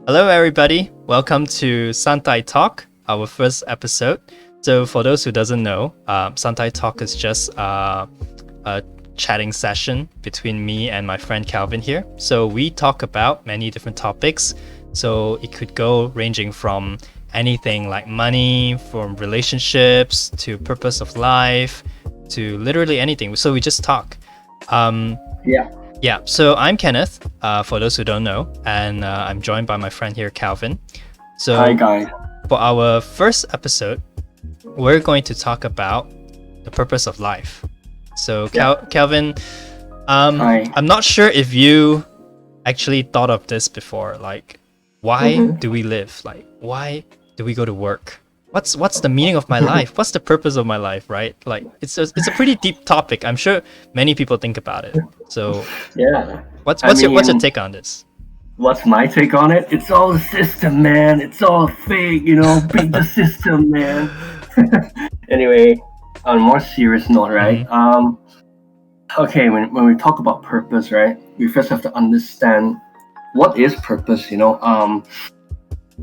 Hello, everybody. Welcome to Santai Talk, our first episode. So, for those who doesn't know, Santai Talk is just a chatting session between me and my friend Calvin here. So, we talk about many different topics. So, it could go ranging from anything like money, from relationships to purpose of life, to literally anything. So, we just talk. Yeah, so I'm Kenneth, for those who don't know, and I'm joined by my friend here, Calvin. So, Hi guys. for our first episode, we're going to talk about the purpose of life. So, Calvin, Hi. I'm not sure if you actually thought of this before. Like, why do we live? Like, why do we go to work? What's the meaning of my life? What's the purpose of my life, right? Like, it's a pretty deep topic. I'm sure many people think about it. So, Yeah. what's I your mean, take on this? What's my take on it? It's all the system, man. It's all fake, beat the system, man. Anyway, on a more serious note, right? Okay, when we talk about purpose, right? We first have to understand what is purpose,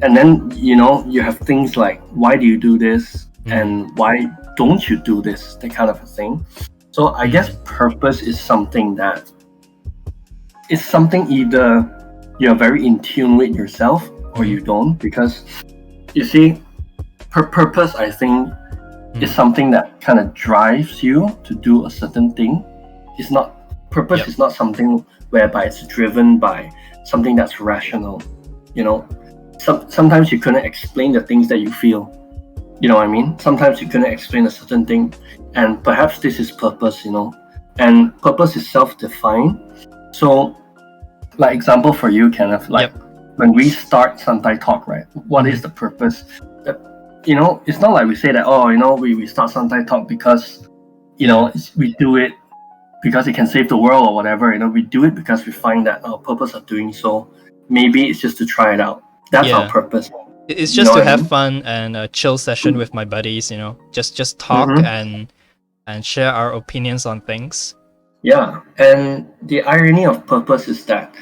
and then you have things like why do you do this and why don't you do this, that kind of a thing. So I guess purpose is something that is something either you're very in tune with yourself or you don't, because you see, purpose, I think, is something that kind of drives you to do a certain thing. It's not purpose is not something whereby it's driven by something that's rational. Sometimes you couldn't explain the things that you feel. You know what I mean? Sometimes you couldn't explain a certain thing, and perhaps this is purpose. And purpose is self-defined. So, like example for you, Kenneth, when we start Santai Talk, right? What is the purpose? It's not like we say that, we start Santai Talk because, we do it because it can save the world or whatever. We do it because we find that our purpose of doing so, maybe it's just to try it out. That's our purpose. It's just to have fun and a chill session with my buddies, just talk and share our opinions on things. Yeah, and the irony of purpose is that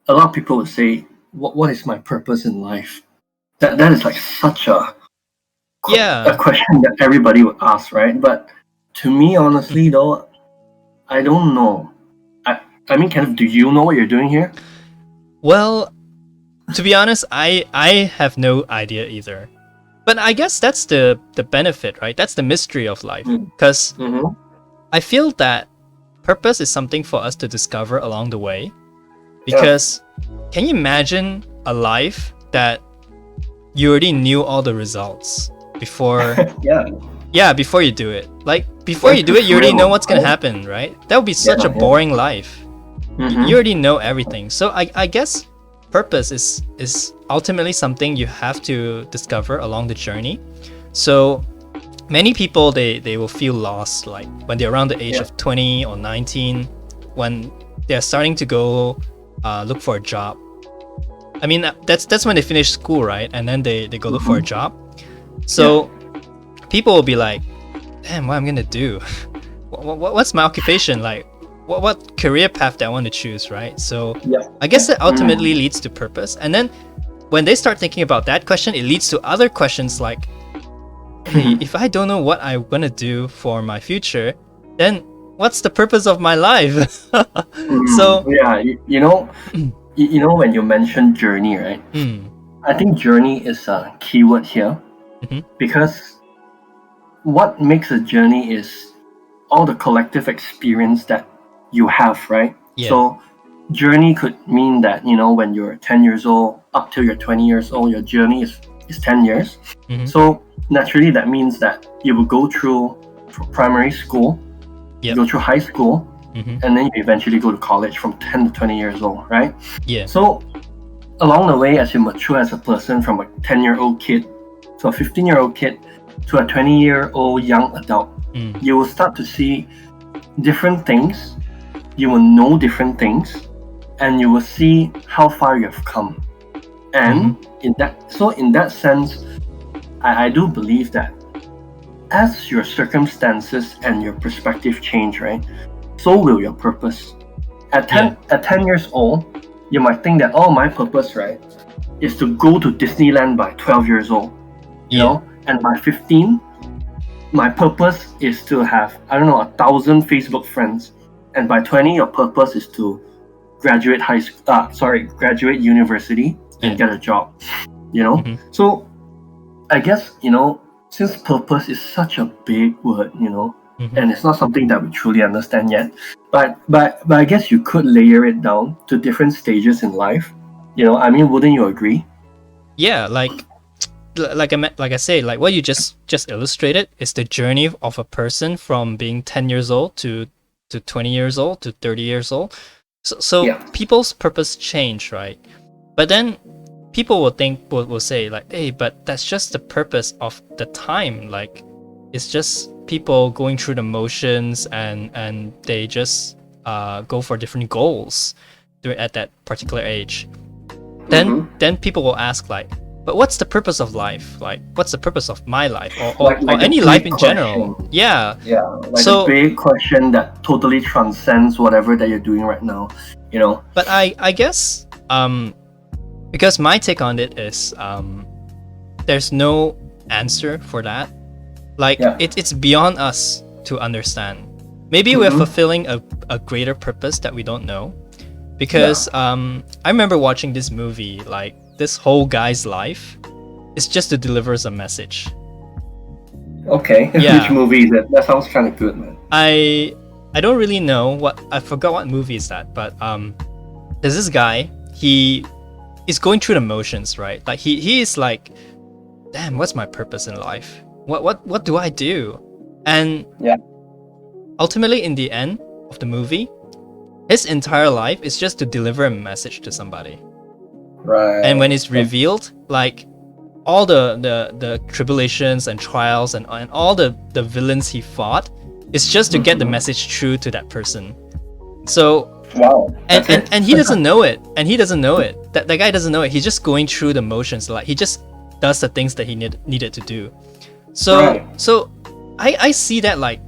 a lot of people would say, what is my purpose in life? That is like such a question that everybody would ask, right? But to me, honestly, though, I don't know. I mean, Kenneth, do you know what you're doing here? Well, to be honest, I have no idea either. But I guess that's the benefit, right? That's the mystery of life. Because I feel that purpose is something for us to discover along the way. Because can you imagine a life that you already knew all the results before before you do it? Like, before you do it, you already know what's going to happen, right? That would be such a boring life. You already know everything. So I guess purpose is ultimately something you have to discover along the journey. So many people, they will feel lost, like when they're around the age of 20 or 19, when they're starting to go look for a job. I mean, that's when they finish school, right? And then they go look for a job. So people will be like, damn, what am I gonna do? What's my occupation? Like, what career path that I want to choose, right? So I guess that ultimately leads to purpose. And then when they start thinking about that question, it leads to other questions like, hey, if I don't know what I'm gonna do for my future, then what's the purpose of my life? So when you mentioned journey, right? I think journey is a keyword here, because what makes a journey is all the collective experience that you have, right? So journey could mean that when you're 10 years old up till you're 20 years old, your journey is 10 years. So naturally that means that you will go through primary school, you go through high school, and then you eventually go to college from 10 to 20 years old, right? So along the way, as you mature as a person, from a 10-year-old kid to a 15-year-old kid to a 20-year-old young adult, you will start to see different things, you will know different things, and you will see how far you have come. And in that sense, I do believe that as your circumstances and your perspective change, right, so will your purpose. At 10 years old, you might think that, oh, my purpose, right, is to go to Disneyland by 12 years old, you know, and by 15, my purpose is to have, I don't know, 1,000 Facebook friends, and by 20, your purpose is to graduate graduate university and get a job, you know. So I guess, you know, since purpose is such a big word, you know, and it's not something that we truly understand yet, but I guess you could layer it down to different stages in life, you know. I mean, wouldn't you agree? Yeah, like I say, like what you just illustrated is the journey of a person from being 10 years old to 20 years old to 30 years old. So people's purpose change, right? But then people will say like, hey, but that's just the purpose of the time. Like, it's just people going through the motions and they just go for different goals at that particular age. Then people will ask like, but what's the purpose of life? Like, what's the purpose of my life or any life in general? Yeah, like a big question that totally transcends whatever that you're doing right now, you know. But I guess because my take on it is there's no answer for that. Like it's beyond us to understand. Maybe we're fulfilling a greater purpose that we don't know. Because I remember watching this movie, like this whole guy's life is just to deliver us a message. Okay. Which movie is it? That sounds kind of good, man. I don't really know I forgot what movie is that, but there's this guy, he is going through the motions, right? Like he is like, damn, what's my purpose in life? What do I do? And ultimately in the end of the movie, his entire life is just to deliver a message to somebody. Right. And when it's revealed, like all the tribulations and trials and all the villains he fought, it's just to get the message through to that person. So and he doesn't know it. And he doesn't know it. That guy doesn't know it. He's just going through the motions. Like he just does the things that he needed to do. So I see that like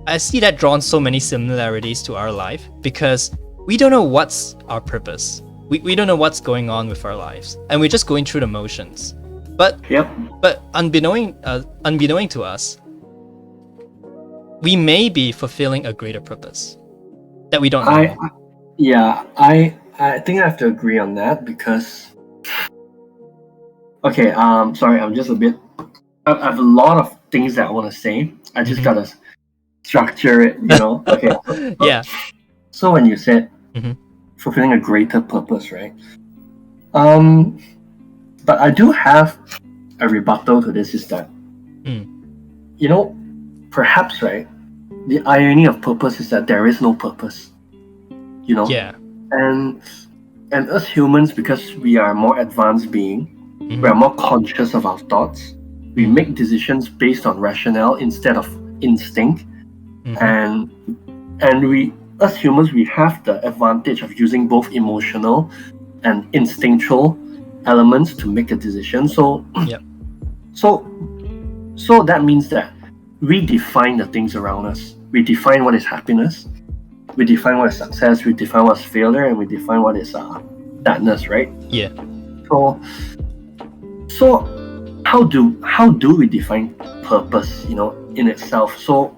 I see that drawn so many similarities to our life because we don't know what's our purpose. We don't know what's going on with our lives, and we're just going through the motions. But unbeknown to us, we may be fulfilling a greater purpose that we don't know. I think I have to agree on that because. Okay, sorry, I'm just a bit. I have a lot of things that I want to say. I just gotta structure it, you know. Okay. So when you said fulfilling a greater purpose, right? But I do have a rebuttal to this is that, you know, perhaps, right, the irony of purpose is that there is no purpose, you know? Yeah. And us humans, because we are more advanced being, we are more conscious of our thoughts. We make decisions based on rationale instead of instinct. And we, us humans, we have the advantage of using both emotional and instinctual elements to make a decision. So that means that we define the things around us. We define what is happiness. We define what is success. We define what is failure, and we define what is sadness, right? Yeah. So how do we define purpose, you know, in itself? So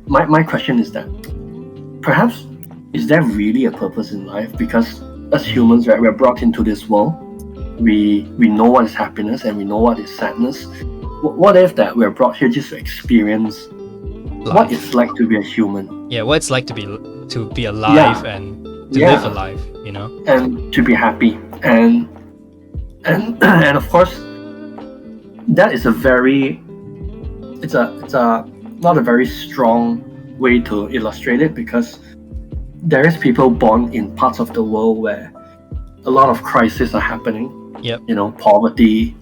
my question is that perhaps is there really a purpose in life? Because as humans, right, we're brought into this world. We know what is happiness and we know what is sadness. What if that we're brought here just to experience life. What it's like to be a human? Yeah, what it's like to be alive and to live a life, you know, and to be happy and of course, that is it's not a very strong way to illustrate it because there is people born in parts of the world where a lot of crises are happening. Yep. You know, poverty,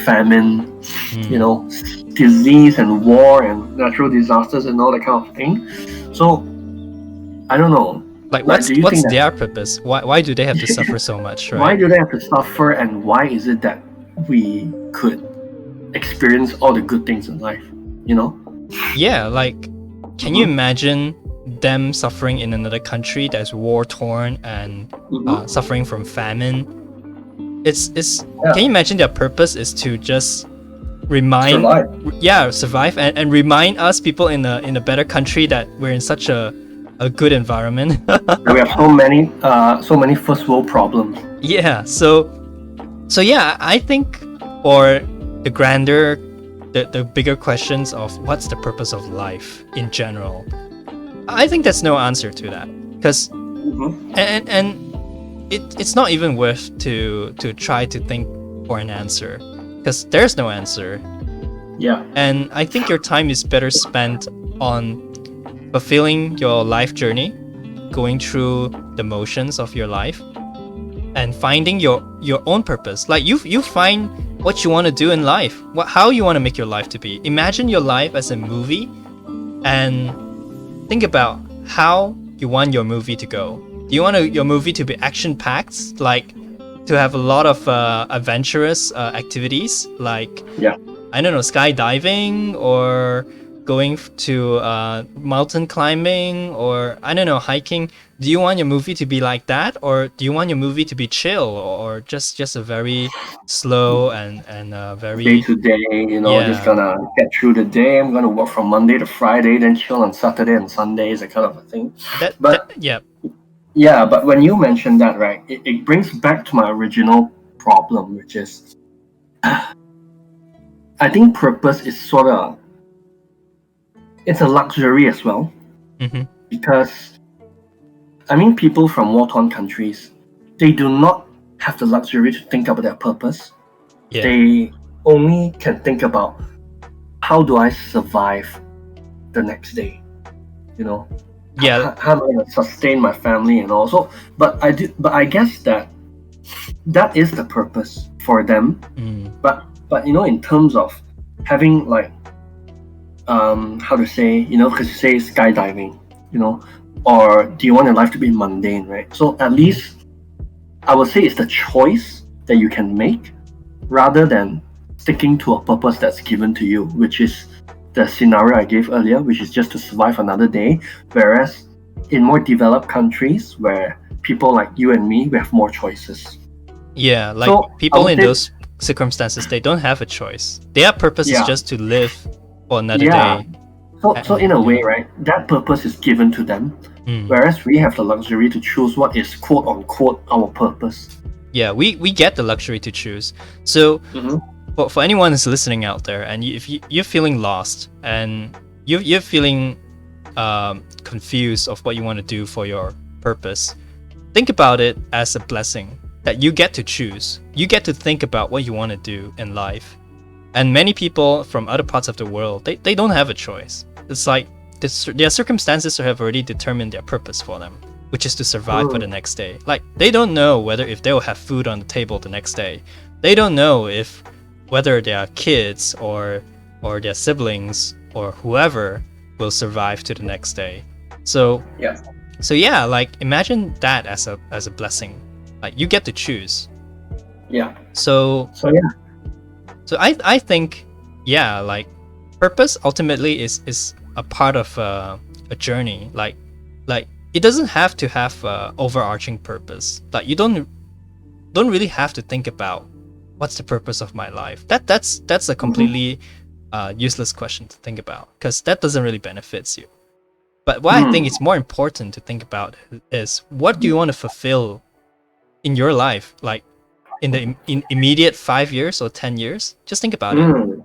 famine, you know, disease and war and natural disasters and all that kind of thing. So I don't know. Like what's their purpose? Why do they have to suffer so much, right? Why do they have to suffer, and why is it that we could experience all the good things in life, you know? Yeah, like can you imagine them suffering in another country that's war torn and suffering from famine? it's Yeah. can you imagine their purpose is to just remind survive and remind us people in a better country that we're in such a good environment. We have so many first world problems. Yeah, so yeah, I think for the grander, the bigger questions of what's the purpose of life in general, I think there's no answer to that, because and it's not even worth to try to think for an answer, because there's no answer. Yeah. And I think your time is better spent on fulfilling your life journey, going through the motions of your life, and finding your own purpose. Like you find what you want to do in life, how you want to make your life to be. Imagine your life as a movie, and think about how you want your movie to go. Do you want your movie to be action packed, like to have a lot of adventurous activities, like I don't know, skydiving, or going to mountain climbing, or I don't know, hiking? Do you want your movie to be like that, or do you want your movie to be chill, or just a very slow and very day to day, just gonna get through the day. I'm gonna work from Monday to Friday, then chill on Saturday and Sundays, that kind of a thing. But when you mentioned that, right, it brings back to my original problem, which is I think purpose is sort of, it's a luxury as well, because I mean, people from war-torn countries, they do not have the luxury to think about their purpose. They only can think about, how do I survive the next day, how am I going to sustain my family and all. So but I guess that is the purpose for them. But in terms of having, like, how to say, because you say skydiving, or do you want your life to be mundane, right? So at least I would say it's the choice that you can make, rather than sticking to a purpose that's given to you, which is the scenario I gave earlier, which is just to survive another day. Whereas in more developed countries, where people like you and me, we have more choices. Yeah, like, so people in those circumstances, they don't have a choice. Their purpose is just to live for another day. So in a way, right, that purpose is given to them, whereas we have the luxury to choose what is quote unquote our purpose. Yeah, we get the luxury to choose. So for anyone who's listening out there, and if you're feeling lost, and you're feeling confused of what you want to do for your purpose, think about it as a blessing that you get to choose. You get to think about what you want to do in life. And many people from other parts of the world, they don't have a choice. It's like their circumstances have already determined their purpose for them, which is to survive for the next day. Like, they don't know if they will have food on the table the next day. They don't know whether their kids or their siblings or whoever will survive to the next day. So like, imagine that as a blessing. Like, you get to choose. So I think, like, purpose ultimately is a part of a journey. Like it doesn't have to have a overarching purpose. Like, you don't really have to think about what's the purpose of my life. That's a completely useless question to think about, because that doesn't really benefit you. But what I think is more important to think about is, what do you want to fulfill in your life, like in the immediate 5 years or 10 years? Just think about it.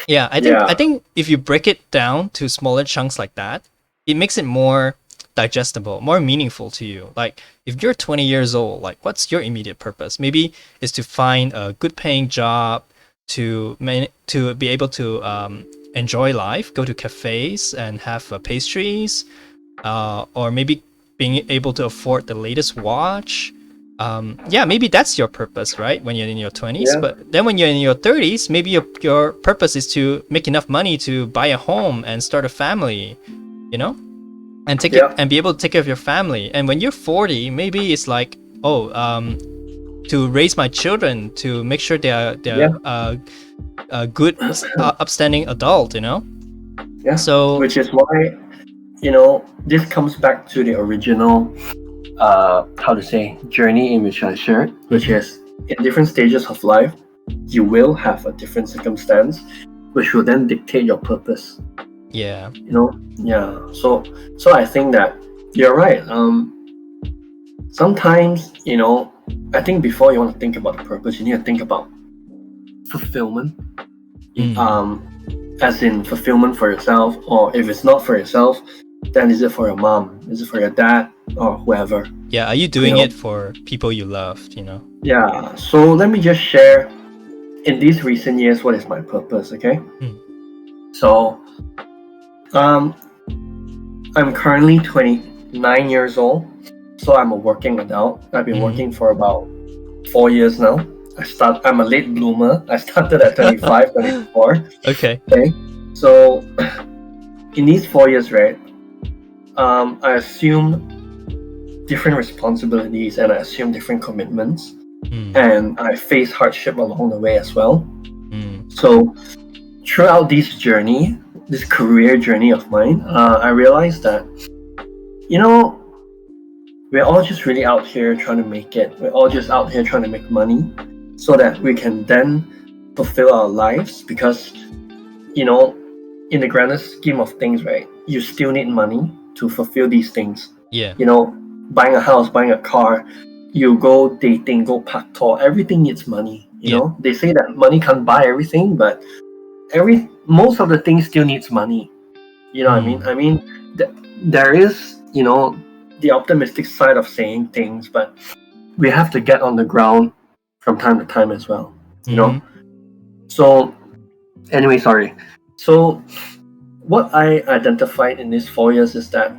Yeah, I think if you break it down to smaller chunks like that, it makes it more digestible, more meaningful to you. Like, if you're 20 years old, like, what's your immediate purpose? Maybe it's to find a good paying job, to be able to enjoy life, go to cafes and have pastries, or maybe being able to afford the latest watch. Maybe that's your purpose, right, when you're in your 20s. But then when you're in your 30s, maybe your purpose is to make enough money to buy a home and start a family, and and be able to take care of your family. And when you're 40, maybe it's like, to raise my children, to make sure they're a good, upstanding adult, So, which is why, this comes back to the original journey in which I shared, which is in different stages of life, you will have a different circumstance, which will then dictate your purpose. Yeah. Yeah. So I think that you're right. Sometimes, I think before you want to think about the purpose, you need to think about fulfillment. As in fulfillment for yourself, or if it's not for yourself, then is it for your mom? Is it for your dad or whoever? Yeah, are you doing it for people you loved, Yeah, so let me just share in these recent years what is my purpose, okay? So, I'm currently 29 years old, so I'm a working adult. I've been working for about 4 years now. I'm a late bloomer. I started at 25, 24. Okay. So, in these 4 years, right, I assume different responsibilities and I assume different commitments, and I face hardship along the way as well. So, throughout this career journey of mine, I realized that, we're all just really out here trying to make it. We're all just out here trying to make money so that we can then fulfill our lives, because, in the grander scheme of things, right, you still need money to fulfill these things. Yeah. Buying a house, buying a car, you go dating, go pak tor, everything needs money. They say that money can't buy everything, but most of the things still needs money. You know what I mean? I mean, there is, the optimistic side of saying things, but we have to get on the ground from time to time as well. So anyway, sorry. So what I identified in these 4 years is that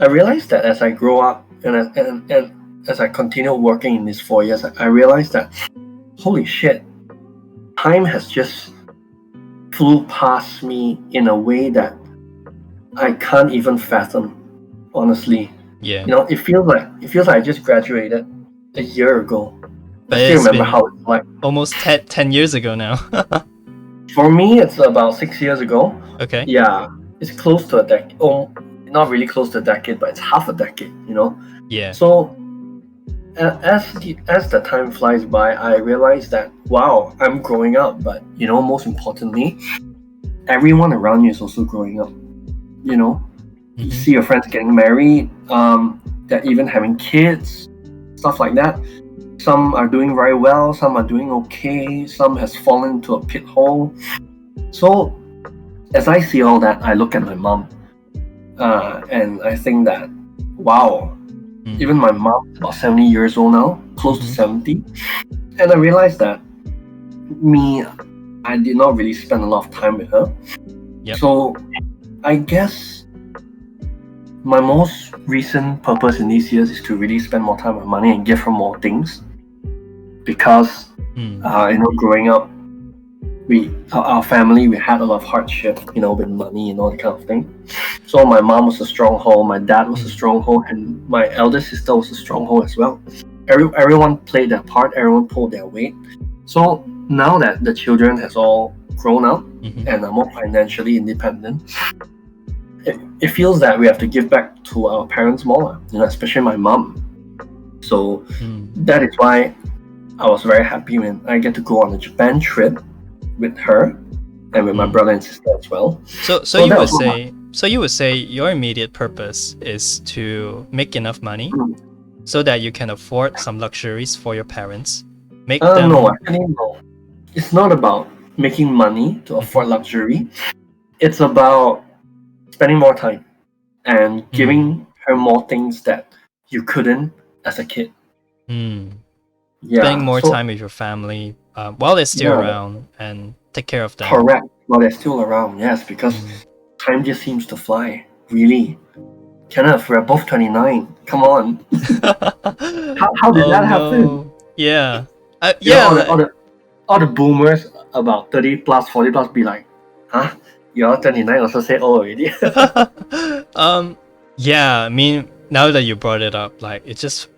I realized that as I grow up and as I continue working in these 4 years, I realized that, holy shit, time has just flew past me in a way that I can't even fathom, honestly. Yeah. It feels like I just graduated a year ago. But I still remember how it's like. Almost 10 years ago now. For me, it's about 6 years ago. Okay. Yeah, it's close to a decade. Oh, not really close to a decade, but it's half a decade. Yeah. So as the time flies by, I realize that, wow, I'm growing up, but most importantly, everyone around you is also growing up. You see your friends getting married, they're even having kids, stuff like that. Some are doing very well, some are doing okay, some has fallen into a pit hole. So as I see all that, I look at my mom, and I think that, wow, even my mom is about 70 years old now, close to 70, and I realized that I did not really spend a lot of time with her. Yep. So I guess my most recent purpose in these years is to really spend more time with money and give her more things, because growing up, our family, we had a lot of hardship, with money and all that kind of thing. So my mom was a stronghold, my dad was a stronghold, and my elder sister was a stronghold as well. Everyone played their part, everyone pulled their weight. So now that the children has all grown up and are more financially independent, it feels that we have to give back to our parents more, especially my mom. So that is why I was very happy when I get to go on a Japan trip with her and with my brother and sister as well. So you would say your immediate purpose is to make enough money so that you can afford some luxuries for your parents. No, actually no. It's not about making money to afford luxury. It's about spending more time and giving her more things that you couldn't as a kid. Yeah, spending more time with your family while they're still around, and take care of them. Correct. While they're still around, yes, because time just seems to fly. Really, Kenneth, we're both 29. Come on. how did that happen? Yeah. All the boomers about 30 plus, 40 plus be like, huh? You're 29 also say oh already. Yeah, I mean, now that you brought it up, like it just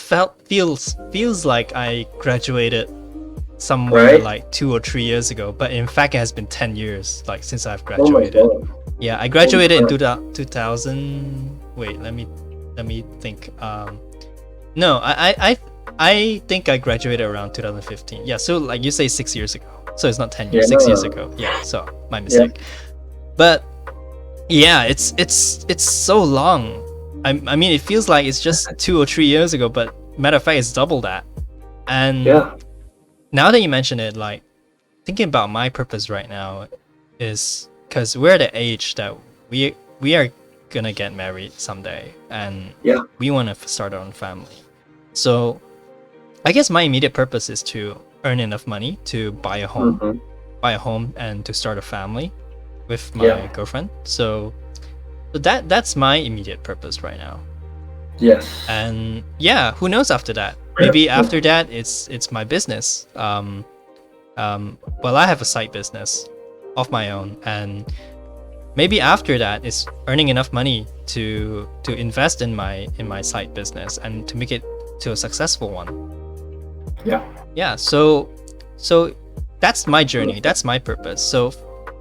feels like I graduated somewhere like 2 or 3 years ago, but in fact it has been 10 years since I've graduated. Oh my God. Yeah, I graduated in 2000. Wait, let me think. No, I think I graduated around 2015. Yeah, so like you say 6 years ago. So it's not 10 years, 6 years ago. Yeah, so my mistake. But yeah, it's so long. I mean, it feels like it's just 2 or 3 years ago, but matter of fact, it's double that. And now that you mention it, like thinking about my purpose right now is because we're at the age that we are gonna get married someday, and we want to start our own family. So I guess my immediate purpose is to earn enough money to buy a home, and to start a family with my girlfriend. So that's my immediate purpose right now. Yes. And yeah, who knows after that? Maybe after that, it's my business. Well, I have a side business of my own, and maybe after that, it's earning enough money to invest in my side business and to make it to a successful one. Yeah. So that's my journey. That's my purpose. So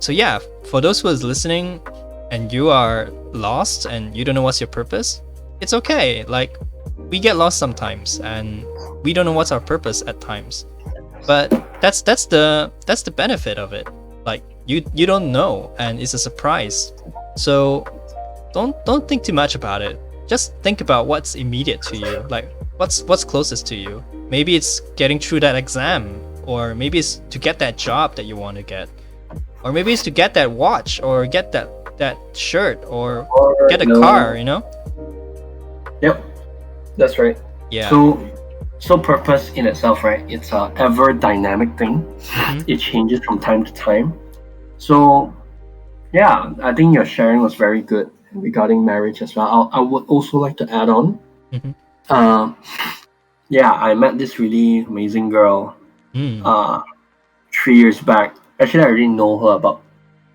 yeah, for those who is listening, and you are lost and you don't know what's your purpose, it's okay. Like, we get lost sometimes, and we don't know what's our purpose at times. But that's the benefit of it. Like, you don't know, and it's a surprise. So don't think too much about it. Just think about what's immediate to you. Like, what's closest to you. Maybe it's getting through that exam, or maybe it's to get that job that you want to get, or maybe it's to get that watch, or get that shirt, or get a car, you know? Yep, that's right. Yeah. So purpose in itself, right? It's a ever dynamic thing. It changes from time to time. So yeah, I think your sharing was very good regarding marriage as well. I would also like to add on. Yeah, I met this really amazing girl 3 years back. Actually, I already know her about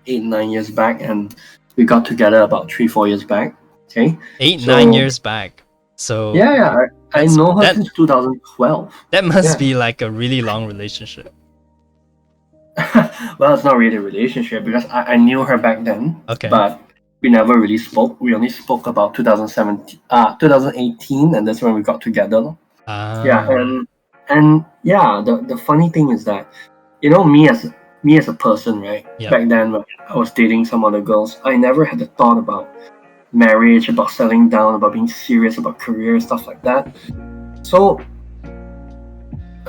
8-9 years back, and we got together about 3-4 years back. Okay, 8-9 years back. So yeah, I know her since 2012. That must be like a really long relationship. Well, it's not really a relationship because I knew her back then. Okay. But we never really spoke. We only spoke about 2018, and that's when we got together. Yeah, and yeah, the funny thing is that, you know, me as a person, right? Back then, when I was dating some other girls, I never had the thought about marriage, about settling down, about being serious about career, stuff like that. So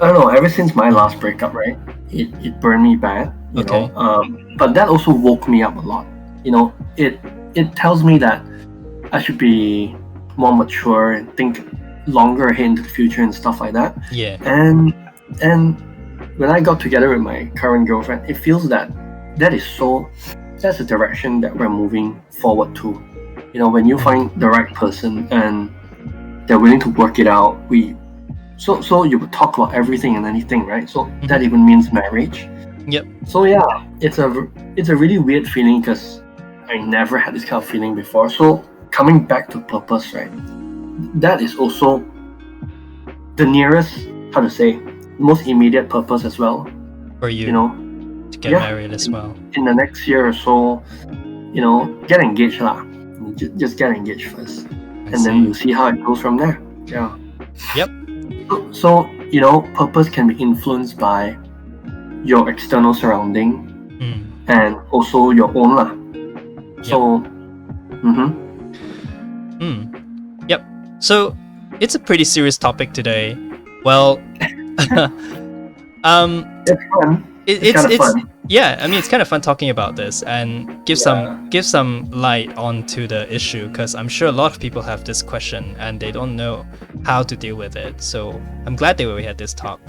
I don't know, ever since my last breakup, right, it burned me bad, you know. But that also woke me up a lot. You know, it tells me that I should be more mature and think longer ahead into the future and stuff like that. Yeah. And when I got together with my current girlfriend, it feels that that's the direction that we're moving forward to. You know, when you find the right person and they're willing to work it out, so you would talk about everything and anything, right? So that even means marriage. Yep. So yeah, it's a really weird feeling because I never had this kind of feeling before. So coming back to purpose, right? That is also the nearest, how to say, most immediate purpose as well. For you, you know, to get married as well. In the next year or so, you know, get engaged lah. Just get engaged first, and then we'll see how it goes from there. Yeah. Yep. So you know, purpose can be influenced by your external surrounding and also your own lah. So, Yep. So it's a pretty serious topic today. Well, it's fun. It's fun. Yeah, I mean, it's kind of fun talking about this and give some light onto the issue, because I'm sure a lot of people have this question and they don't know how to deal with it. So I'm glad that we had this talk.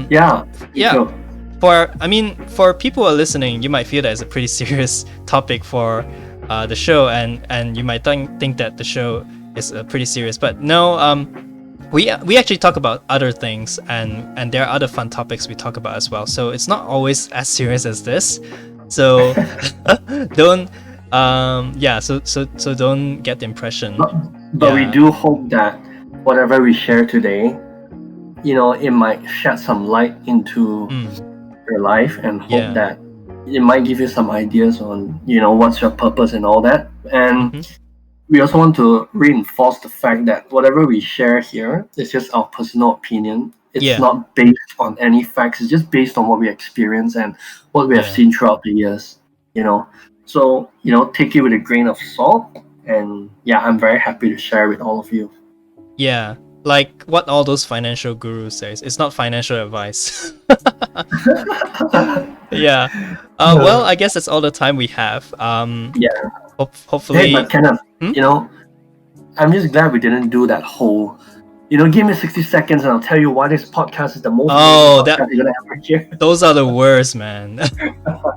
Yeah. Sure. For people who are listening, you might feel that it's a pretty serious topic for the show, and you might think that the show is pretty serious, but no. We actually talk about other things, and there are other fun topics we talk about as well. So it's not always as serious as this. So don't so don't get the impression. But we do hope that whatever we share today, you know, it might shed some light into your life, and hope that it might give you some ideas on, you know, what's your purpose and all that. And we also want to reinforce the fact that whatever we share here is just our personal opinion. It's Yeah. not based on any facts. It's just based on what we experience and what we have Yeah. seen throughout the years. So take it with a grain of salt. And yeah, I'm very happy to share with all of you. Yeah. Like what all those financial gurus says. It's not financial advice. Yeah. Well, I guess that's all the time we have. Yeah. Hopefully. Hey, but Kenneth, I'm just glad we didn't do that whole. Give me 60 seconds and I'll tell you why this podcast is the most amazing podcast you're gonna ever hear. Those are the worst, man.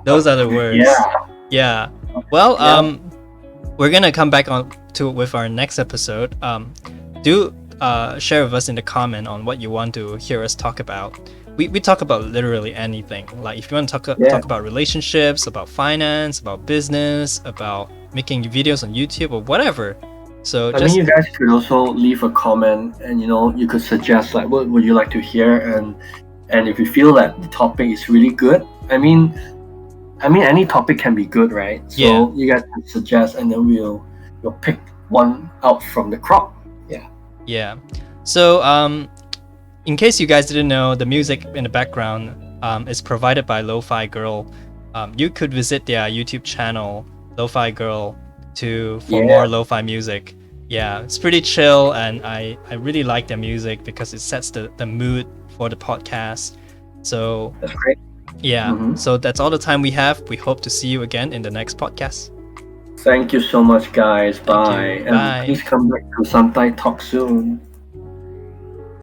Those are the worst. Yeah. Well, we're gonna come back on to with our next episode. Do share with us in the comment on what you want to hear us talk about. We talk about literally anything. Like if you want to talk about relationships, about finance, about business, about making videos on YouTube or whatever. So you guys could also leave a comment, and you could suggest like what would you like to hear, and if you feel that the topic is really good, I mean any topic can be good, right? So you guys can suggest, and then we'll pick one out from the crop. Yeah. So in case you guys didn't know, the music in the background is provided by Lo-Fi Girl. You could visit their YouTube channel, Lo-Fi Girl, for more lo-fi music. Yeah, it's pretty chill, and I really like their music because it sets the mood for the podcast. So that's great. Yeah. So that's all the time we have. We hope to see you again in the next podcast. Thank you so much, guys. Bye. Bye. Please come back to Santai Talk soon.